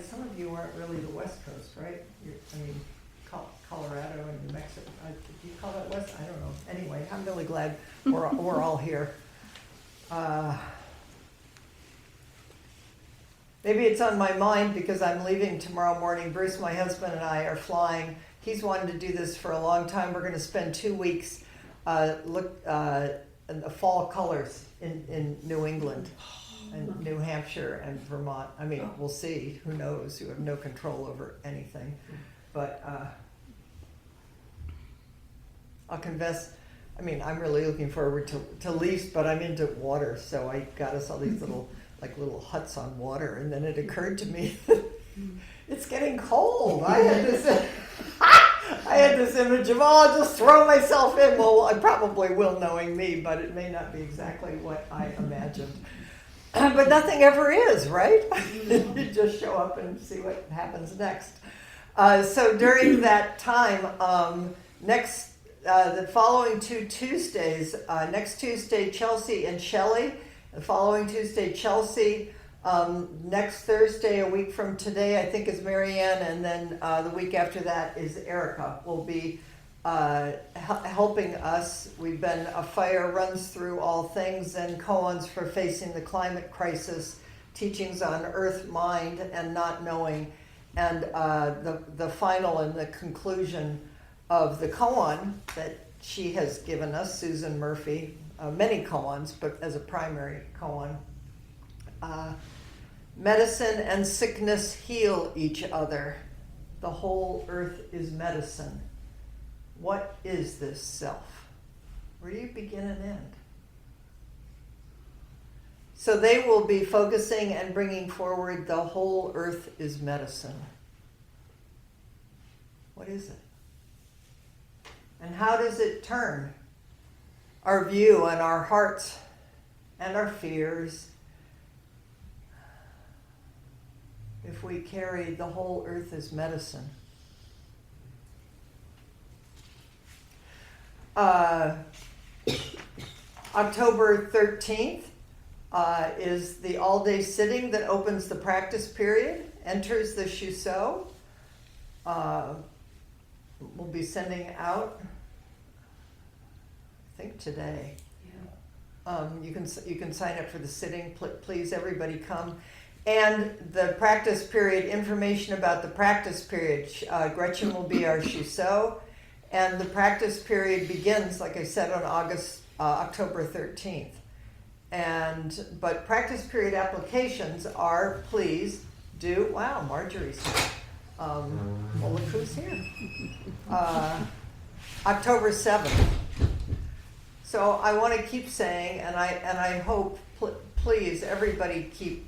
Some of you aren't really the West Coast, right? Colorado and New Mexico. Do you call that West? I don't know. Anyway, I'm really glad we're all here. Maybe it's on my mind because I'm leaving tomorrow morning. Bruce, my husband, and I are flying. He's wanted to do this for a long time. We're going to spend 2 weeks in the fall colors in New England and New Hampshire and Vermont. I mean, we'll see. Who knows? You have no control over anything. But I'll confess, I mean, I'm really looking forward to Leafs, but I'm into water. So I got us all these little huts on water. And then it occurred to me, it's getting cold. I had this image of, I'll just throw myself in. Well, I probably will, knowing me, but it may not be exactly what I imagined. But nothing ever is, right? You just show up and see what happens next. So during that time, the following 2 Tuesdays, next Tuesday, Chelsea and Shelley. The following Tuesday, Chelsea. Next Thursday, a week from today, I think is Marianne, and then the week after that is Erica. Will be helping us. We've been A Fire Runs Through All Things and koans for facing the climate crisis, teachings on earth, mind, and not knowing. And the final and the conclusion of the koan that she has given us, Susan Murphy, many koans, but as a primary koan. Medicine and sickness heal each other. The whole earth is medicine. What is this self? Where do you begin and end? So they will be focusing and bringing forward the whole earth is medicine. What is it? And how does it turn our view and our hearts and our fears if we carry the whole earth as medicine? October 13th is the all-day sitting that opens the practice period, enters the Shuso. We'll be sending out, I think today. Yeah. You can sign up for the sitting. Please, everybody come. And the practice period, information about the practice period. Gretchen will be our Shuso. And the practice period begins, like I said, on October 13th. But practice period applications are, please do, wow, Marjorie's here. Well, look who's here. October 7th. So I want to keep saying, and I hope, please, everybody keep,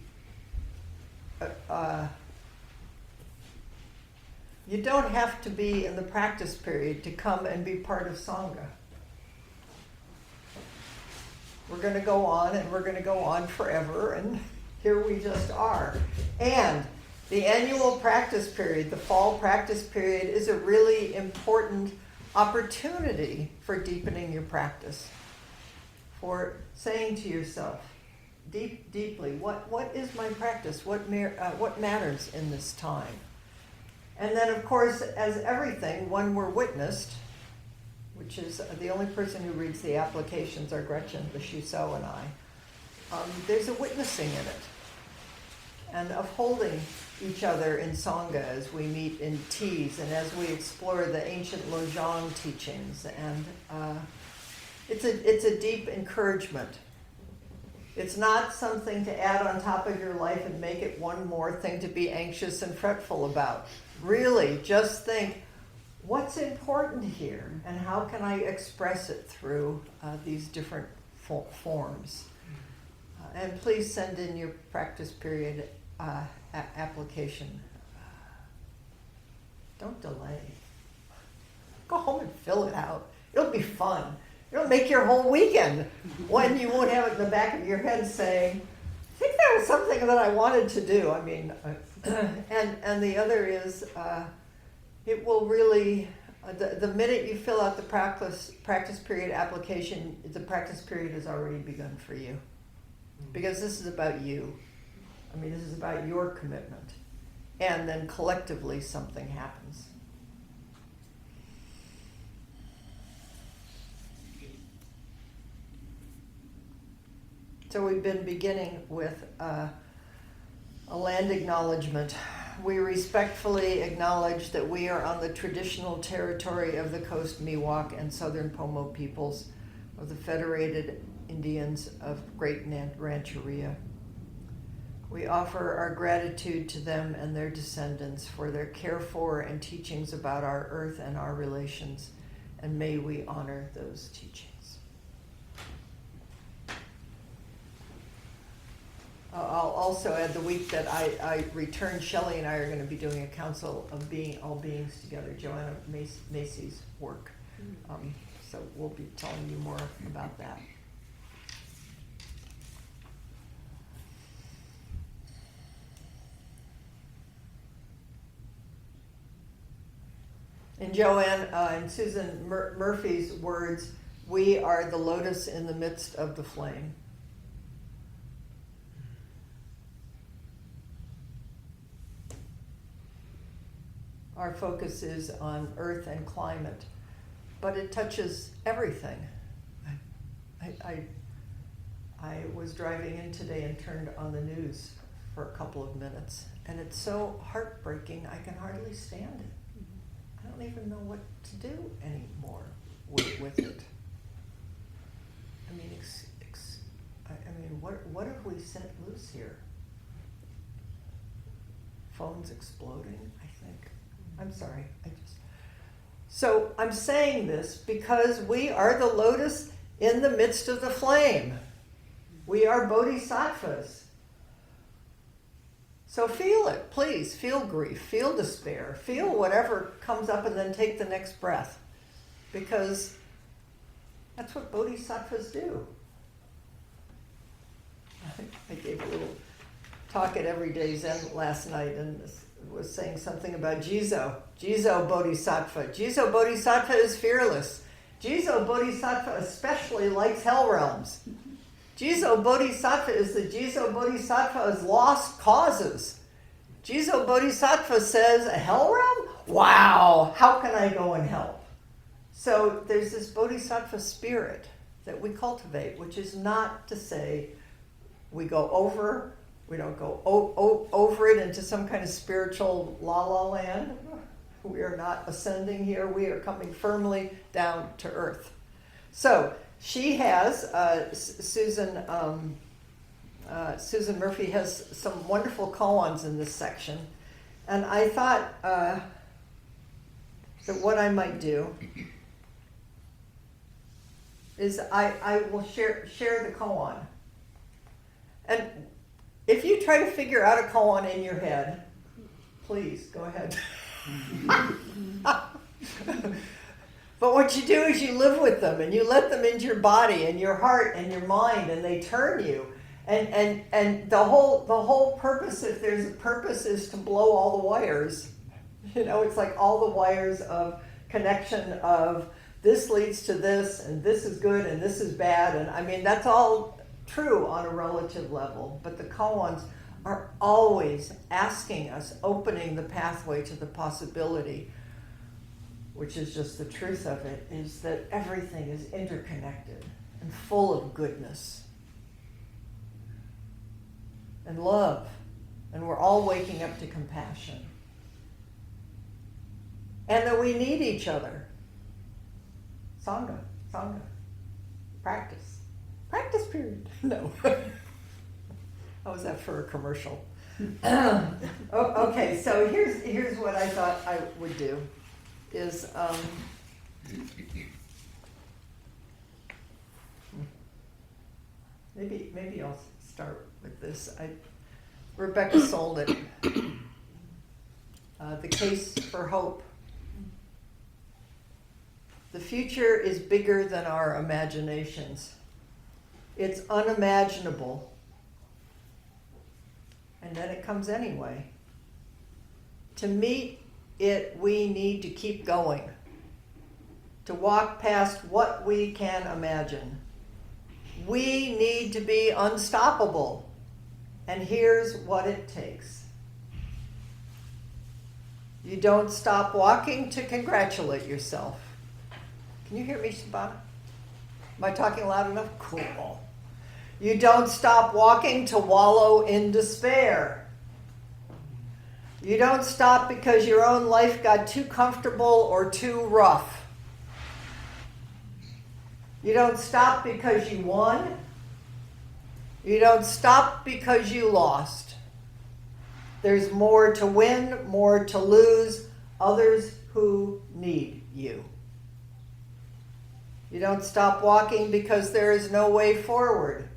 you don't have to be in the practice period to come and be part of Sangha. We're going to go on, and we're going to go on forever, and here we just are. And the annual practice period, the fall practice period, is a really important opportunity for deepening your practice, for saying to yourself, deeply, what is my practice? What matters in this time? And then, of course, as everything, when we're witnessed, which is the only person who reads the applications are Gretchen, the Shuso, and I, there's a witnessing in it, and of holding each other in Sangha as we meet in teas and as we explore the ancient Lojong teachings. And it's a deep encouragement. It's not something to add on top of your life and make it one more thing to be anxious and fretful about. Really, just think, what's important here, and how can I express it through these different forms? And please send in your practice period application. Don't delay. Go home and fill it out. It'll be fun. It'll make your whole weekend when you won't have it in the back of your head saying, I think that was something that I wanted to do. I mean, and the other is, it will really, the minute you fill out the practice period application, the practice period has already begun for you. Because this is about you. I mean, this is about your commitment. and then collectively something happens. So we've been beginning with a land acknowledgement. We respectfully acknowledge that we are on the traditional territory of the Coast Miwok and Southern Pomo peoples of the Federated Indians of Great Rancheria. We offer our gratitude to them and their descendants for their care for and teachings about our earth and our relations, and may we honor those teachings. I'll also add the week that I return, Shelley and I are going to be doing a Council of All Beings together, Joanna Macy's work. So we'll be telling you more about that. In Joanne and Susan Murphy's words, we are the lotus in the midst of the flame. Our focus is on earth and climate, but it touches everything. I was driving in today and turned on the news for a couple of minutes, and it's so heartbreaking I can hardly stand it. I don't even know what to do anymore with it. I mean, what have we set loose here? Phones exploding, I think. I'm sorry, So I'm saying this because we are the lotus in the midst of the flame. We are bodhisattvas. So feel it, please. Feel grief, feel despair, feel whatever comes up, and then take the next breath. Because that's what bodhisattvas do. I gave a little talk at Everyday Zen last night and was saying something about Jizo Bodhisattva. Jizo Bodhisattva is fearless. Jizo Bodhisattva especially likes hell realms. Jizo Bodhisattva is the Jizo Bodhisattva's lost causes. Jizo Bodhisattva says, a hell realm? Wow, how can I go and help? So there's this Bodhisattva spirit that we cultivate, which is not to say we don't go over it into some kind of spiritual la-la land. We are not ascending here. We are coming firmly down to earth. So she has, Susan Murphy has some wonderful koans in this section. And I thought that what I might do is I will share the koan. And if you try to figure out a koan in your head, please go ahead. But what you do is you live with them and you let them into your body and your heart and your mind, and they turn you. And the whole purpose, if there's a purpose, is to blow all the wires. It's like all the wires of connection of this leads to this, and this is good and this is bad. And I mean, that's all true on a relative level, but the koans are always asking us, opening the pathway to the possibility, which is just the truth of it, is that everything is interconnected and full of goodness and love, and we're all waking up to compassion, and that we need each other. Sangha, practice period. No. How was that for a commercial? Okay, so here's what I thought I would do is maybe I'll start with this. Rebecca Solnit, The Case for Hope. The future is bigger than our imaginations. It's unimaginable. And then it comes anyway. To meet it, we need to keep going. To walk past what we can imagine. We need to be unstoppable. And here's what it takes. You don't stop walking to congratulate yourself. Can you hear me, Shabana? Am I talking loud enough? Cool. You don't stop walking to wallow in despair. You don't stop because your own life got too comfortable or too rough. You don't stop because you won. You don't stop because you lost. There's more to win, more to lose, others who need you. You don't stop walking because there is no way forward.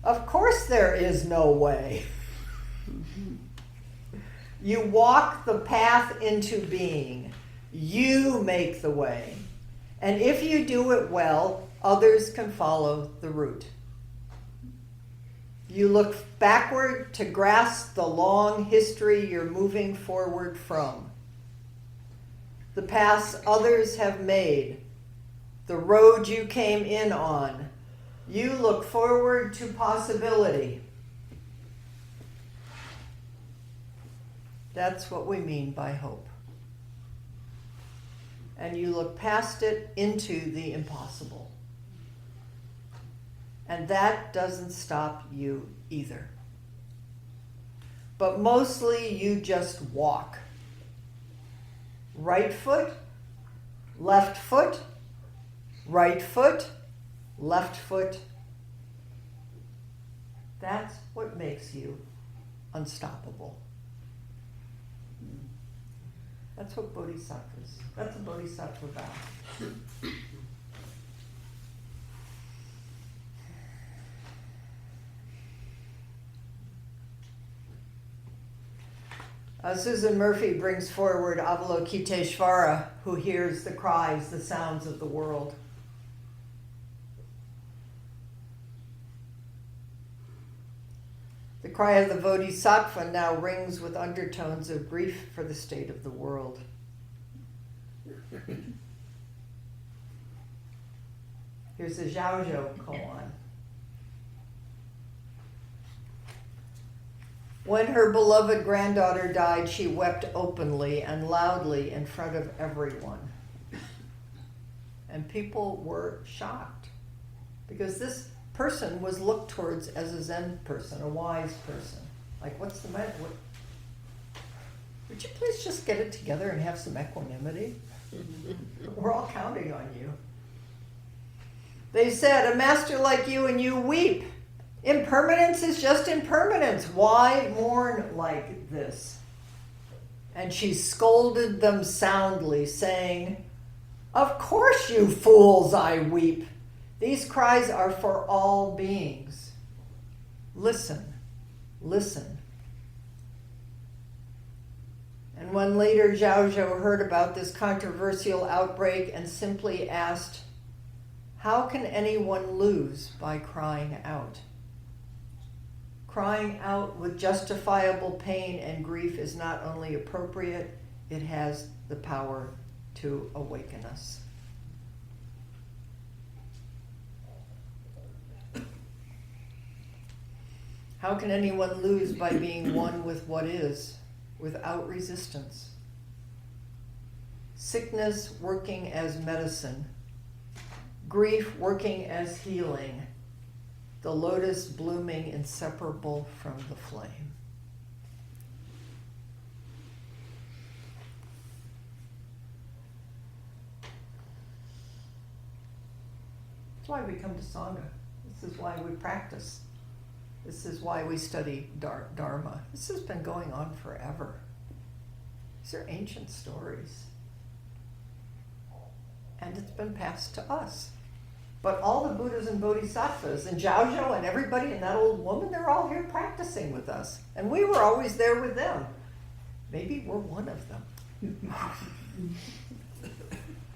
Of course there is no way. You walk the path into being. You make the way. And if you do it well, others can follow the route. You look backward to grasp the long history you're moving forward from. The paths others have made, the road you came in on. You look forward to possibility. That's what we mean by hope. And you look past it into the impossible. And that doesn't stop you either. But mostly you just walk. Right foot, left foot, right foot, left foot. That's what makes you unstoppable. That's what bodhisattvas, that's a bodhisattva vow. Susan Murphy brings forward Avalokiteshvara, who hears the cries, the sounds of the world. The cry of the bodhisattva now rings with undertones of grief for the state of the world. Here's a Zhaozhou koan. When her beloved granddaughter died, she wept openly and loudly in front of everyone. And people were shocked because this person was looked towards as a Zen person, a wise person. Like, what's the matter? Would you please just get it together and have some equanimity? We're all counting on you. They said, a master like you and you weep. Impermanence is just impermanence. Why mourn like this? And she scolded them soundly, saying, of course, you fools, I weep. These cries are for all beings. Listen, listen. And when later Zhaozhou heard about this controversial outbreak and simply asked, how can anyone lose by crying out? Crying out with justifiable pain and grief is not only appropriate, it has the power to awaken us. How can anyone lose by being one with what is, without resistance? Sickness working as medicine, grief working as healing, the lotus blooming inseparable from the flame. That's why we come to Sangha. This is why we practice. This is why we study Dharma. This has been going on forever. These are ancient stories. And it's been passed to us. But all the Buddhas and Bodhisattvas and Zhaozhou and everybody and that old woman, they're all here practicing with us. And we were always there with them. Maybe we're one of them.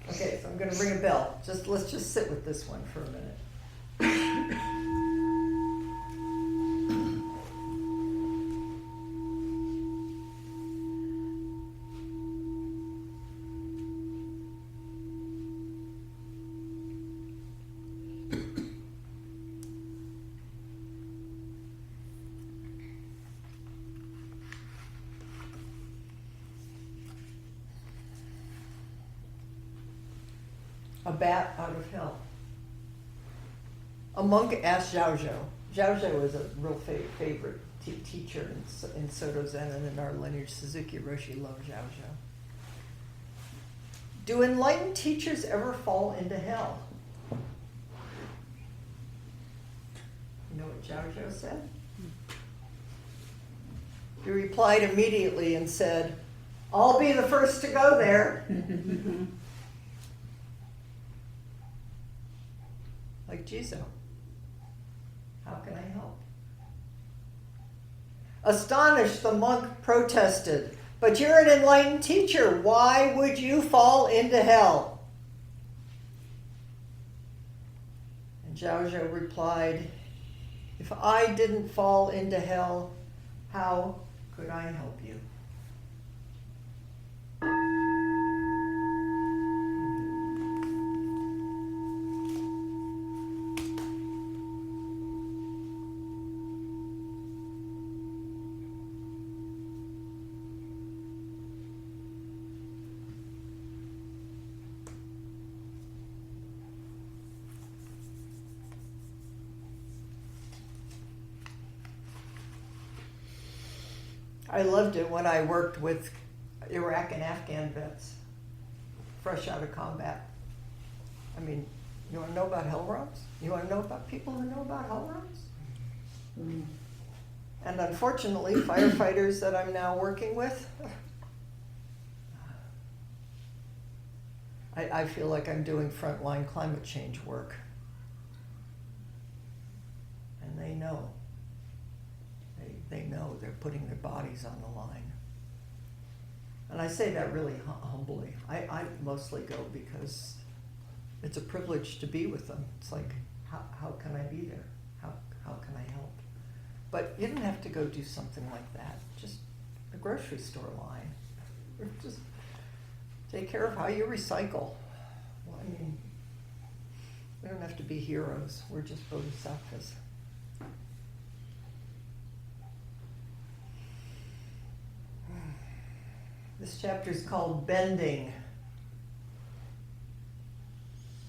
Okay, so I'm going to ring a bell. Let's just sit with this one for a minute. A bat out of hell. A monk asked Zhao Zhou. Zhao Zhou was a real favorite teacher in Soto Zen and in our lineage. Suzuki Roshi loved Zhao Zhou. Do enlightened teachers ever fall into hell? You know what Zhao Zhou said? He replied immediately and said, "I'll be the first to go there." Like Jizo. How can I help? Astonished, the monk protested, "But you're an enlightened teacher. Why would you fall into hell?" And Zhao Zhou replied, "If I didn't fall into hell, how could I help you?" I loved it when I worked with Iraq and Afghan vets, fresh out of combat. I mean, you want to know about hell realms? You want to know about people who know about hell realms? Mm. And unfortunately, firefighters that I'm now working with, I feel like I'm doing frontline climate change work. And they know. They know they're putting their bodies on the line. And I say that really humbly. I mostly go because it's a privilege to be with them. It's like, how can I be there? How can I help? But you don't have to go do something like that. Just a grocery store line. Or just take care of how you recycle. Well, I mean, we don't have to be heroes. We're just bodhisattvas. This chapter is called Bending.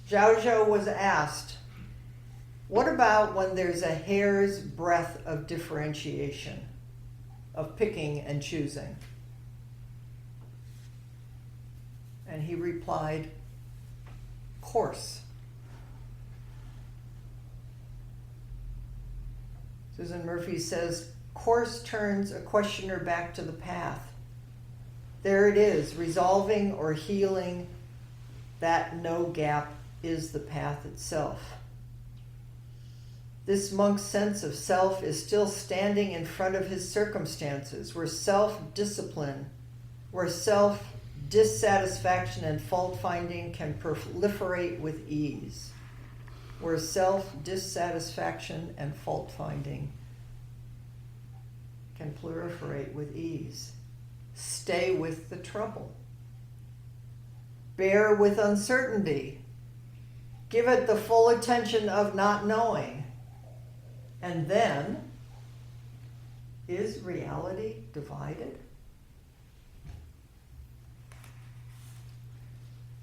Zhao Zhou was asked, what about when there's a hair's breadth of differentiation, of picking and choosing? And he replied, course. Susan Murphy says, course turns a questioner back to the path. There it is, resolving or healing that no gap is the path itself. This monk's sense of self is still standing in front of his circumstances, where self-discipline, where self-dissatisfaction and fault-finding can proliferate with ease. Where self-dissatisfaction and fault-finding can proliferate with ease. Stay with the trouble. Bear with uncertainty. Give it the full attention of not knowing. And then, is reality divided?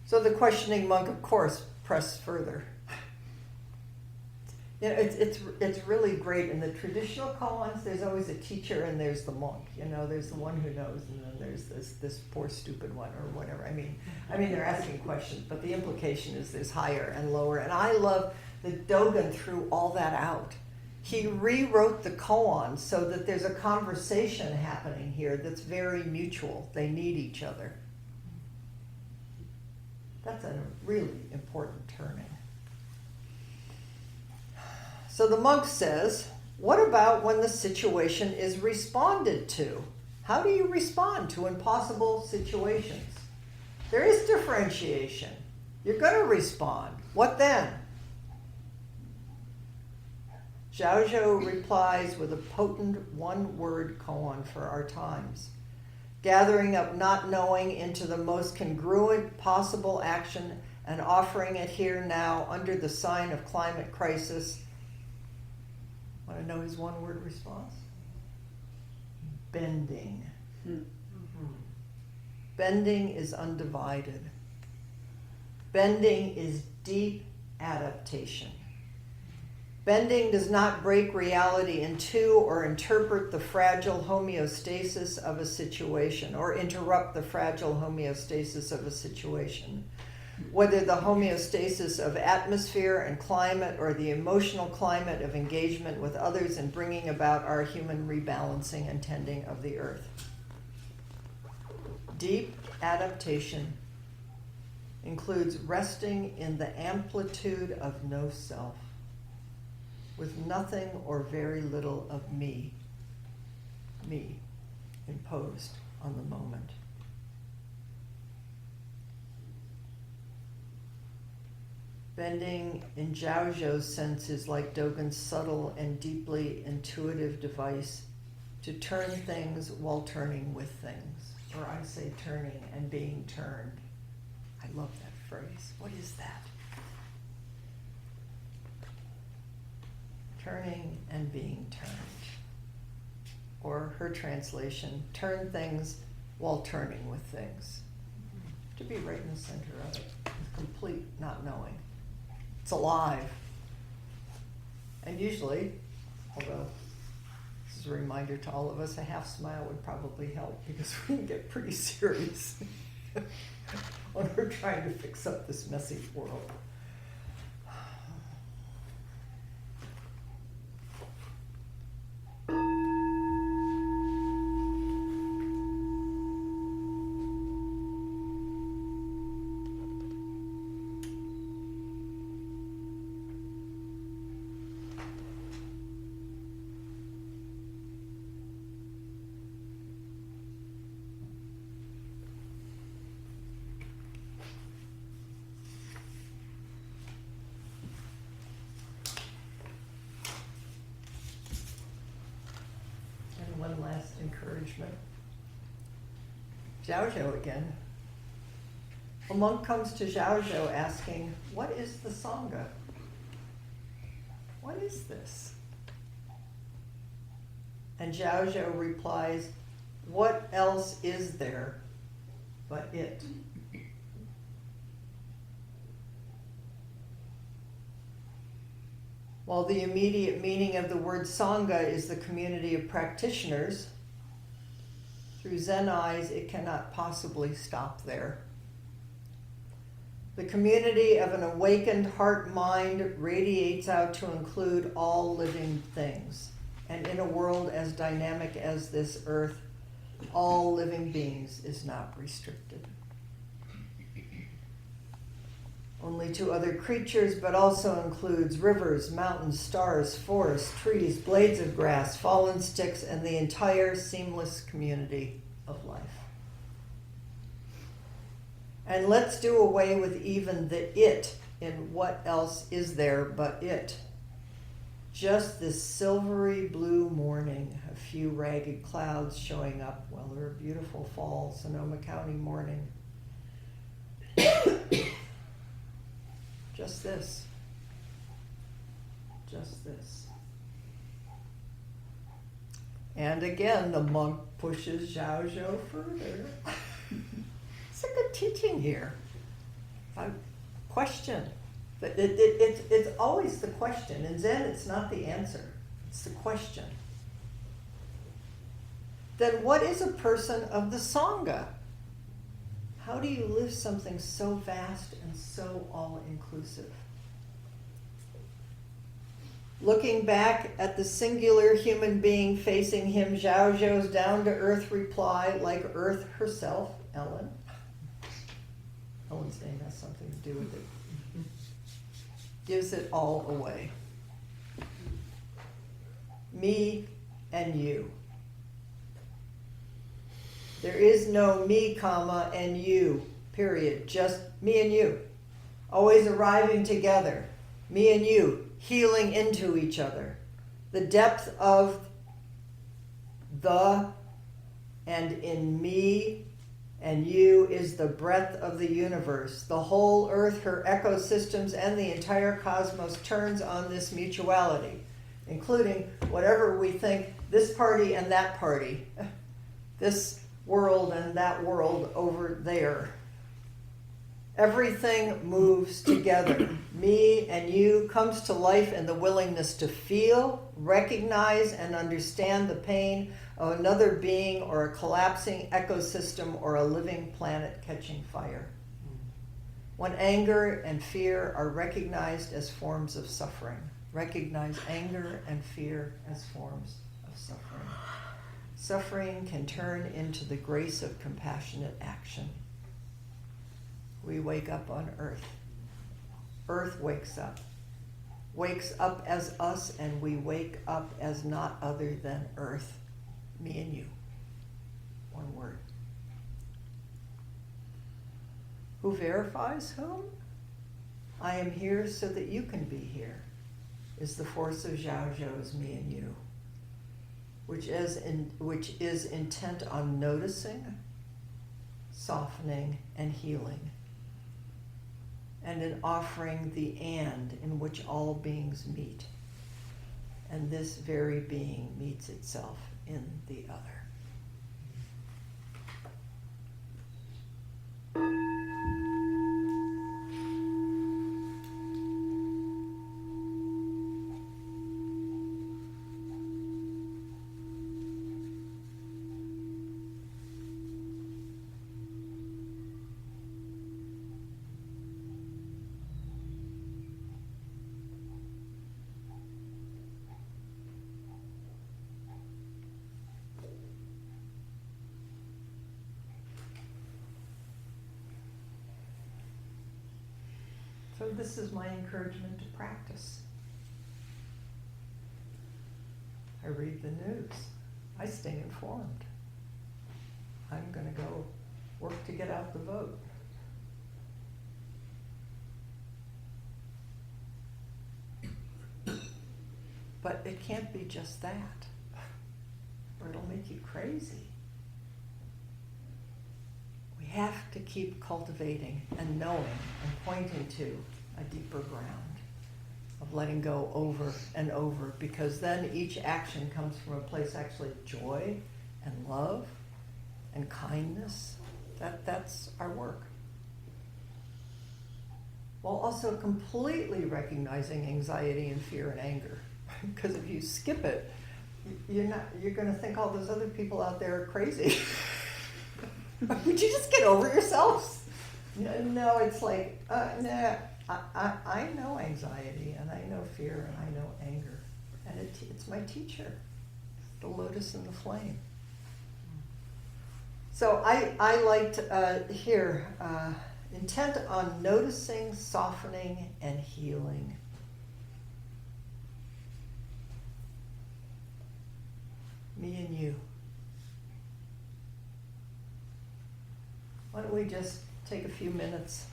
So the questioning monk, of course, pressed further. You know, it's really great. In the traditional koans, there's always a teacher and there's the monk. You know, there's the one who knows, and then there's this poor stupid one or whatever. I mean, they're asking questions, but the implication is there's higher and lower. And I love that Dogen threw all that out. He rewrote the koan so that there's a conversation happening here that's very mutual. They need each other. That's a really important turning. So the monk says, what about when the situation is responded to? How do you respond to impossible situations? There is differentiation. You're going to respond. What then? Zhao Zhou replies with a potent one-word koan for our times, gathering up not knowing into the most congruent possible action and offering it here now under the sign of climate crisis. Want to know his one-word response? Bending. Mm-hmm. Bending is undivided. Bending is deep adaptation. Bending does not break reality in two or interpret the fragile homeostasis of a situation or interrupt the fragile homeostasis of a situation. Whether the homeostasis of atmosphere and climate or the emotional climate of engagement with others in bringing about our human rebalancing and tending of the earth. Deep adaptation includes resting in the amplitude of no self, with nothing or very little of me imposed on the moment. Bending in Zhao Zhou's sense is like Dogen's subtle and deeply intuitive device to turn things while turning with things. Or I say turning and being turned. I love that phrase. What is that? Turning and being turned. Or her translation, turn things while turning with things. To be right in the center of it, with complete not knowing. It's alive. And usually, although this is a reminder to all of us, a half smile would probably help because we can get pretty serious when we're trying to fix up this messy world. One last encouragement. Zhao Zhou again. A monk comes to Zhao Zhou asking, what is the Sangha? What is this? And Zhao Zhou replies, what else is there but it? While the immediate meaning of the word Sangha is the community of practitioners, through Zen eyes, it cannot possibly stop there. The community of an awakened heart-mind radiates out to include all living things. And in a world as dynamic as this earth, all living beings is not restricted only to other creatures, but also includes rivers, mountains, stars, forests, trees, blades of grass, fallen sticks, and the entire seamless community of life. And let's do away with even the it in what else is there but it. Just this silvery blue morning, a few ragged clouds showing up. Well, they're a beautiful fall Sonoma County morning. Just this. Just this. And again, the monk pushes Zhao Zhou further. It's a good teaching here. Question. It's always the question. In Zen, it's not the answer. It's the question. Then what is a person of the Sangha? How do you live something so vast and so all-inclusive? Looking back at the singular human being facing him, Zhao Zhou's down-to-earth reply, like Earth herself, Ellen. Ellen's name has something to do with it. Gives it all away. Me and you. There is no me, comma, and you, period. Just me and you. Always arriving together. Me and you, healing into each other. The depth of the and in me and you is the breadth of the universe. The whole earth, her ecosystems, and the entire cosmos turns on this mutuality, including whatever we think, this party and that party, this world and that world over there. Everything moves together. Me and you comes to life in the willingness to feel, recognize, and understand the pain of another being or a collapsing ecosystem or a living planet catching fire. When anger and fear are recognized as forms of suffering. Recognize anger and fear as forms of suffering. Suffering can turn into the grace of compassionate action. We wake up on Earth. Earth wakes up as us, and we wake up as not other than Earth, me and you. One word. Who verifies whom? I am here so that you can be here, is the force of Zhao Zhou's me and you, which is intent on noticing, softening, and healing, and in offering the and in which all beings meet, and this very being meets itself in the other. So this is my encouragement to practice. I read the news. I stay informed. I'm going to go work to get out the vote. But it can't be just that, or it'll make you crazy. We have to keep cultivating and knowing and pointing to a deeper ground of letting go over and over, because then each action comes from a place actually of joy and love and kindness. That's our work. While also completely recognizing anxiety and fear and anger. Because if you skip it, you're going to think all those other people out there are crazy. Would you just get over yourselves? No, it's like, nah, I know anxiety, and I know fear, and I know anger. And it's my teacher, the lotus and the flame. So I liked here, intent on noticing, softening, and healing. Me and you. Why don't we just take a few minutes?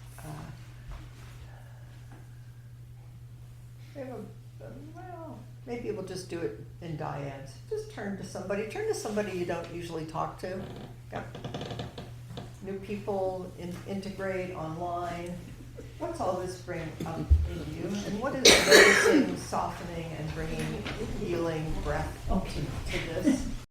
Maybe we'll just do it in dyads. Just turn to somebody you don't usually talk to. Yep. New people, integrate online. What's all this bring up in you? And what is noticing, softening, and bringing healing breath to this?